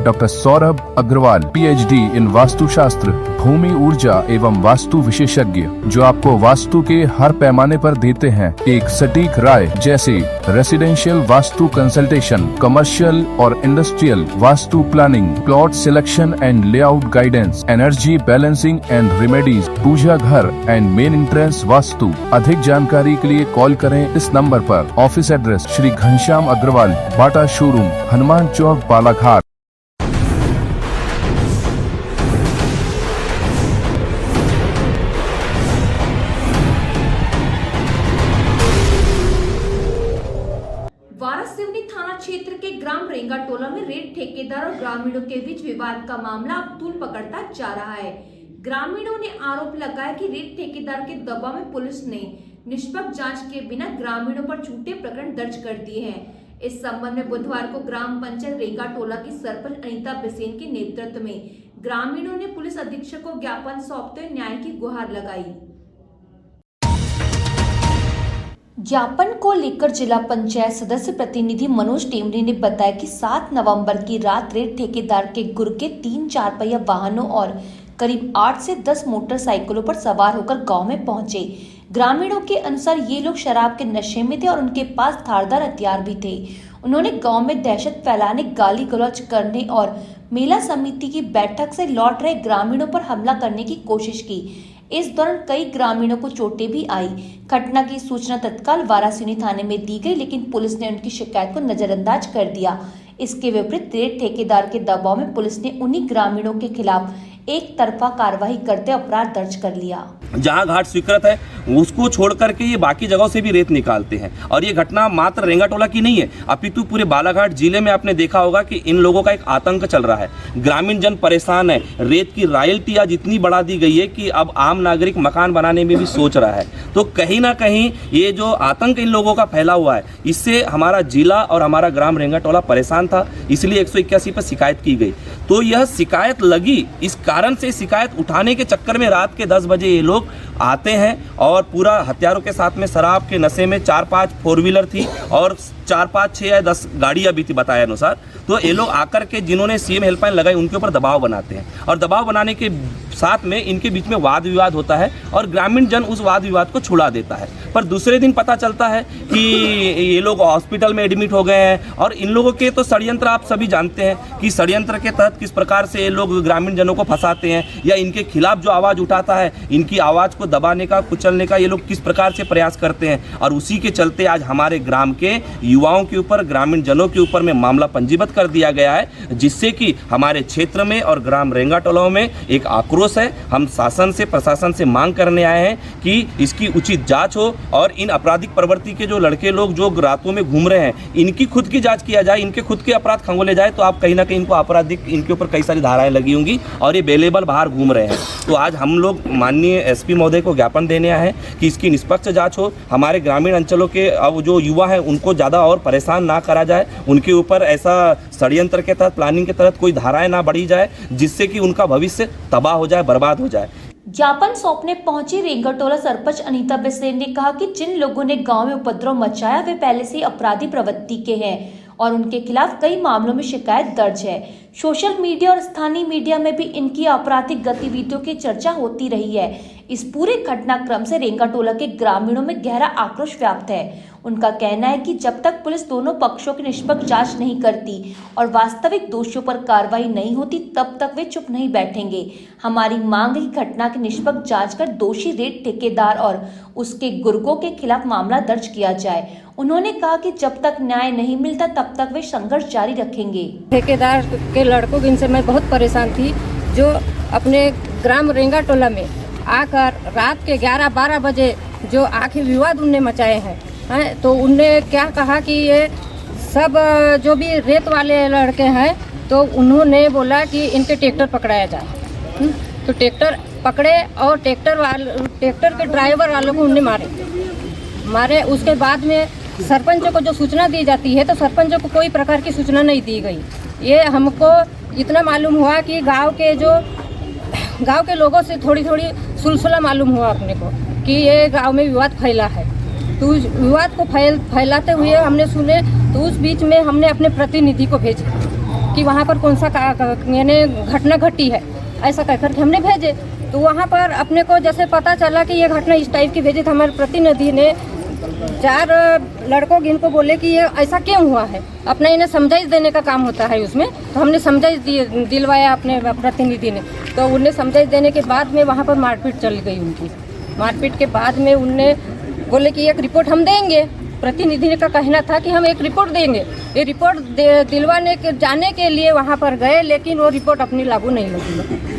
Doctor Saurabh Agarwal, PhD इन वास्तुशास्त्र, भूमि ऊर्जा एवं वास्तु विशेषज्ञ, जो आपको वास्तु के हर पैमाने पर देते हैं एक सटीक राय, जैसे रेसिडेंशियल वास्तु कंसल्टेशन, कमर्शियल और industrial vastu planning, plot selection and layout guidance, energy balancing and remedies, puja ghar and main entrance vastu. अधिक जानकारी के लिए कॉल करें इस नंबर पर। Office address Shri Ghanshyam Agrawal, Bata showroom, Hanuman Chowk, Balaghat. Waraseoni थाना क्षेत्र के ग्राम रेंगा टोला में रेत ठेकेदार और ग्रामीणों के बीच विवाद का मामला अब तूल पकड़ता जा रहा है। ग्रामीणों ने आरोप लगाया कि रेत ठेकेदार के दबाव में पुलिस ने निष्पक्ष जांच किए बिना ग्रामीणों पर झूठे प्रकरण दर्ज कर दिए हैं। इस संबंध में बुधवार को ग्राम पंचायत रेंगा टोला की सरपंच अनीता बिसेन के नेतृत्व में ग्रामीणों ने पुलिस अधीक्षक को ज्ञापन सौंपते हुए न्याय की गुहार लगाई। ज्ञापन को लेकर जिला पंचायत सदस्य प्रतिनिधि मनोज टेमरी ने बताया कि 7 नवंबर की रात रेत ठेकेदार के गुर के 3 4 पहिया वाहनों और करीब 8 से 10 मोटरसाइकिलों पर सवार होकर गांव में पहुंचे। ग्रामीणों के अनुसार ये लोग शराब के नशे में थे और उनके पास धारदार हथियार भी थे। उन्होंने गांव में दहशत फैलाने, गाली गलौज करने और मेला समिति की बैठक से लौट रहे ग्रामीणों पर हमला करने की कोशिश की। इस दौरान कई ग्रामीणों को चोटें भी आई। घटना की सूचना तत्काल वारासिवनी थाने में दी गई, लेकिन पुलिस ने उनकी शिकायत को नजरअंदाज कर दिया। इसके विपरीत रेत ठेकेदार के दबाव में पुलिस ने उन्हीं ग्रामीणों के खिलाफ एक तरफा कार्रवाई करते अपराध दर्ज कर लिया। जहां घाट स्वीकृत है उसको छोड़ करके ये बाकी जगहों से भी रेत निकालते हैं और ये घटना मात्र रेंगा टोला की नहीं है, अपितु पूरे बालाघाट जिले में आपने देखा होगा कि इन लोगों का एक आतंक चल रहा है। ग्रामीण जन परेशान है। रेत की रॉयल्टी आज इतनी बढ़ा दी गई है कि अब आम नागरिक मकान बनाने में भी सोच रहा है। तो कहीं ना कहीं ये जो आतंक इन लोगों का फैला हुआ है, इससे हमारा जिला और हमारा ग्राम रेंगा टोला परेशान था, इसलिए 181 पर शिकायत की गई। तो यह शिकायत लगी, इस कारण से शिकायत उठाने के चक्कर में रात के 10 बजे ये लोग आते हैं और पूरा हथियारों के साथ में शराब के नशे में 4-5 4 व्हीलर थी और 4-5 6 या 10 गाड़ियाँ भी थी बताए अनुसार। तो ये लोग आकर के जिन्होंने सीएम हेल्पलाइन लगाई उनके ऊपर दबाव बनाते हैं और दबाव बनाने के साथ में इनके बीच में वाद विवाद होता है और ग्रामीण जन उस वाद विवाद को छुड़ा देता है। पर दूसरे दिन पता चलता है कि ये लोग हॉस्पिटल में एडमिट हो गए हैं और इन लोगों के तो षड्यंत्र आप सभी जानते हैं कि षड्यंत्र के तहत किस प्रकार से ये लोग ग्रामीण जनों को फंसाते हैं या इनके खिलाफ जो आवाज़ उठाता है, इनकी आवाज़ को दबाने का, कुचलने का ये लोग किस प्रकार से प्रयास करते हैं। और उसी के चलते आज हमारे ग्राम के युवाओं के ऊपर, ग्रामीण जनों के ऊपर में मामला पंजीबद्ध कर दिया गया है, जिससे कि हमारे क्षेत्र में और ग्राम रेंगा टोला में एक आक्रोश है। हम शासन से, प्रशासन से मांग करने आए हैं कि इसकी उचित जांच हो और इन आपराधिक प्रवृत्ति के जो लड़के लोग जो रातों में घूम रहे हैं, इनकी खुद की जांच किया जाए, इनके खुद के अपराध खंगोले जाए, तो आप कहीं ना कहीं इनको आपराधिक, इनके ऊपर कई सारी धाराएं लगी होंगी और ये बेलेबल बाहर घूम रहे हैं। तो आज हम लोग माननीय एसपी महोदय को ज्ञापन देने आए हैं कि इसकी निष्पक्ष जांच हो, हमारे ग्रामीण अंचलों के अब जो युवा हैं उनको ज़्यादा और परेशान ना करा जाए, उनके ऊपर ऐसा षड्यंत्र के तहत, प्लानिंग के तहत कोई धाराएं ना बढ़ी जाए जिससे कि उनका भविष्य तबाह हो जाए, बर्बाद हो जाए। ज्ञापन सौंपने पहुंची रेंगा टोला सरपंच अनीता बिसेन ने कहा कि जिन लोगों ने गांव में उपद्रव मचाया वे पहले से ही अपराधी प्रवृत्ति के हैं और उनके खिलाफ कई मामलों में शिकायत दर्ज है। सोशल मीडिया और स्थानीय मीडिया में भी इनकी आपराधिक गतिविधियों की चर्चा होती रही है। इस पूरे घटनाक्रम से रेंगा टोला के ग्रामीणों में गहरा आक्रोश व्याप्त है। उनका कहना है कि जब तक पुलिस दोनों पक्षों की निष्पक्ष जांच नहीं करती और वास्तविक दोषियों पर कार्रवाई नहीं होती, तब तक वे चुप नहीं बैठेंगे। हमारी मांग है कि घटना की निष्पक्ष जांच कर दोषी रेत ठेकेदार और उसके गुर्गों के खिलाफ मामला दर्ज किया जाए। उन्होंने कहा कि जब तक न्याय नहीं मिलता तब तक वे संघर्ष जारी रखेंगे। ठेकेदार के लड़कों इनसे मैं बहुत परेशान थी, जो अपने ग्राम रेंगा टोला में आकर रात के 11-12 बजे जो आखिर विवाद उनने मचाए हैं, तो उनने क्या कहा कि ये सब जो भी रेत वाले लड़के हैं, तो उन्होंने बोला कि इनके ट्रैक्टर पकड़ाया जाए। तो ट्रैक्टर पकड़े और ट्रैक्टर के ड्राइवर वालों को उनने मारे। उसके बाद में सरपंच को जो सूचना दी जाती है, तो सरपंच को कोई प्रकार की सूचना नहीं दी गई। ये हमको इतना मालूम हुआ कि गांव के लोगों से थोड़ी सुलसुला मालूम हुआ अपने को कि ये गांव में विवाद फैला है। तो उस विवाद को फैलाते हुए हमने सुने, तो उस बीच में हमने अपने प्रतिनिधि को भेजा कि वहाँ पर कौन सा यानी घटना घटी है, ऐसा कहकर के हमने भेजे। तो वहाँ पर अपने को जैसे पता चला कि ये घटना इस टाइप की भेजी, तो हमारे प्रतिनिधि ने 4 लड़कों इनको बोले कि ये ऐसा क्यों हुआ है, अपना इन्हें समझाइश देने का काम होता है उसमें। तो हमने समझाइश दिलवाया अपने प्रतिनिधि ने, तो उन्हें समझाइश देने के बाद में वहाँ पर मारपीट चल गई उनकी। मारपीट के बाद में उनने बोले कि एक रिपोर्ट हम देंगे, प्रतिनिधि का कहना था कि हम एक रिपोर्ट देंगे। ये रिपोर्ट दिलवाने के जाने के लिए वहाँ पर गए, लेकिन वो रिपोर्ट अपनी लागू नहीं लगी।